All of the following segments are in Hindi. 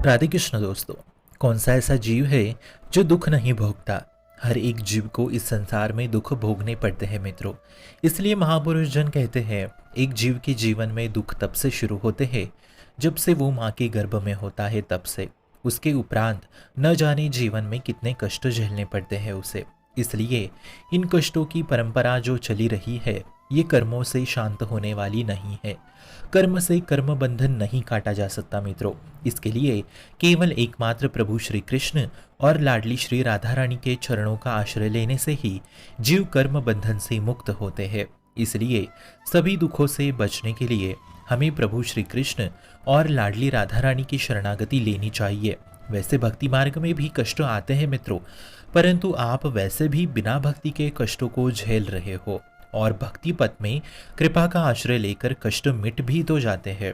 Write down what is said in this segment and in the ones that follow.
राधे कृष्ण दोस्तों। कौन सा ऐसा जीव है जो दुख नहीं भोगता। हर एक जीव को इस संसार में दुख भोगने पड़ते हैं मित्रों। इसलिए महापुरुष जन कहते हैं एक जीव के जीवन में दुख तब से शुरू होते हैं जब से वो माँ के गर्भ में होता है, तब से उसके उपरांत न जाने जीवन में कितने कष्ट झेलने पड़ते हैं उसे। इसलिए इन कष्टों की परंपरा जो चली रही है ये कर्मों से शांत होने वाली नहीं है। कर्म से कर्म बंधन नहीं काटा जा सकता मित्रों। इसके लिए केवल एकमात्र प्रभु श्री कृष्ण और लाडली श्री राधा रानी के चरणों का आश्रय लेने से ही जीव कर्म बंधन से मुक्त होते हैं। इसलिए सभी दुखों से बचने के लिए हमें प्रभु श्री कृष्ण और लाडली राधा रानी की शरणागति लेनी चाहिए। वैसे भक्ति मार्ग में भी कष्ट आते हैं मित्रों, परंतु आप वैसे भी बिना भक्ति के कष्टों को झेल रहे हो और भक्ति पथ में कृपा का आश्रय लेकर कष्ट मिट भी तो जाते हैं।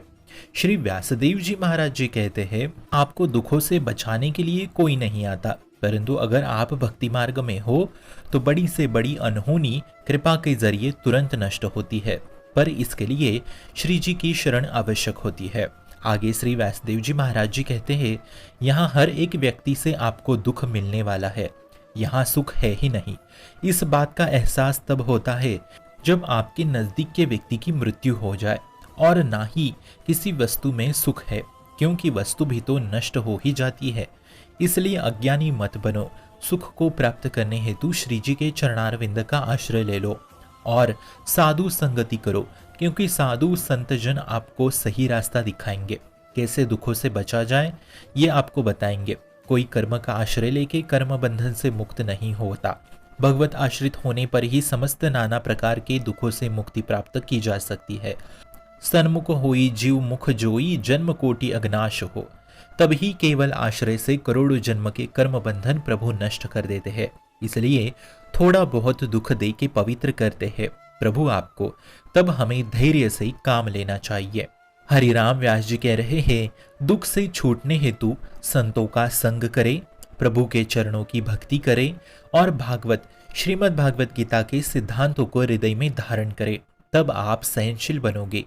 श्री व्यासदेव जी महाराज जी कहते हैं आपको दुखों से बचाने के लिए कोई नहीं आता, परंतु अगर आप भक्ति मार्ग में हो तो बड़ी से बड़ी अनहोनी कृपा के जरिए तुरंत नष्ट होती है, पर इसके लिए श्री जी की शरण आवश्यक होती है। आगे श्री व्यासदेव जी महाराज जी कहते हैं यहाँ हर एक व्यक्ति से आपको दुख मिलने वाला है, यहाँ सुख है ही नहीं। इस बात का एहसास तब होता है जब आपके नजदीक के व्यक्ति की मृत्यु हो जाए, और ना ही किसी वस्तु में सुख है, क्योंकि वस्तु भी तो नष्ट हो ही जाती है। इसलिए अज्ञानी मत बनो, सुख को प्राप्त करने हेतु श्री जी के चरणारविंद का आश्रय ले लो और साधु संगति करो, क्योंकि साधु संत जन आपको सही रास्ता दिखाएंगे। कैसे दुखों से बचा जाए ये आपको बताएंगे। कोई कर्म का आश्रय लेके कर्म बंधन से मुक्त नहीं होता। भगवत आश्रित होने पर ही समस्त नाना प्रकार के दुखों से मुक्ति प्राप्त की जा सकती है। सन्मुख होई जीव मुख जोई, जन्म कोटि अग्नाश हो। तभी केवल आश्रय से करोड़ों जन्म के कर्म बंधन प्रभु नष्ट कर देते हैं। इसलिए थोड़ा बहुत दुख दे के पवित्र करते हैं प्रभु आपको, तब हमें धैर्य से काम लेना चाहिए। हरिराम व्यास जी कह रहे हैं दुख से छूटने हेतु संतों का संग करें, प्रभु के चरणों की भक्ति करें और भागवत श्रीमद् भागवत गीता के सिद्धांतों को हृदय में धारण करें, तब आप सहनशील बनोगे।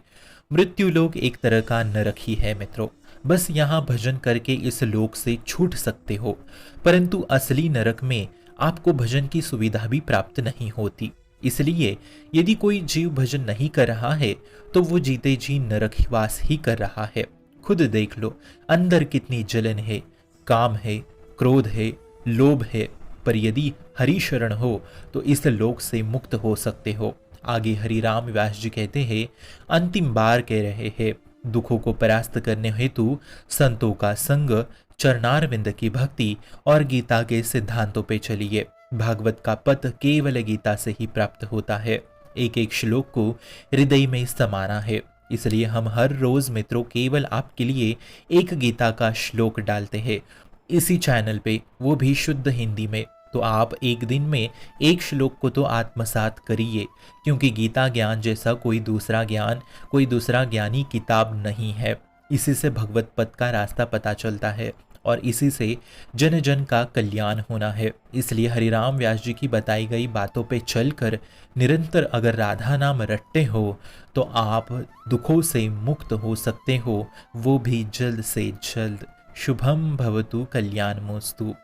मृत्यु लोक एक तरह का नरक ही है मित्रों। बस यहाँ भजन करके इस लोक से छूट सकते हो, परंतु असली नरक में आपको भजन की सुविधा भी प्राप्त नहीं होती। इसलिए यदि कोई जीव भजन नहीं कर रहा है तो वो जीते जी नरकवास ही कर रहा है। खुद देख लो अंदर कितनी जलन है, काम है, क्रोध है, लोभ है, पर यदि हरि शरण हो तो इस लोक से मुक्त हो सकते हो। आगे हरिराम व्यास जी कहते हैं अंतिम बार कह रहे हैं दुखों को परास्त करने हेतु संतों का संग, चरणारविंद की भक्ति और गीता के सिद्धांतों पे चलिए। भागवत का पथ केवल गीता से ही प्राप्त होता है। एक एक श्लोक को हृदय में समाना है। इसलिए हम हर रोज मित्रों केवल आपके लिए एक गीता का श्लोक डालते हैं इसी चैनल पे, वो भी शुद्ध हिंदी में। तो आप एक दिन में एक श्लोक को तो आत्मसात करिए, क्योंकि गीता ज्ञान जैसा कोई दूसरा ज्ञानी किताब नहीं है। इसी से भगवत पद का रास्ता पता चलता है और इसी से जन जन का कल्याण होना है। इसलिए हरिराम व्यास जी की बताई गई बातों पे चलकर निरंतर अगर राधा नाम रटते हो तो आप दुखों से मुक्त हो सकते हो, वो भी जल्द से जल्द। शुभम भवतु कल्याणमोस्तु।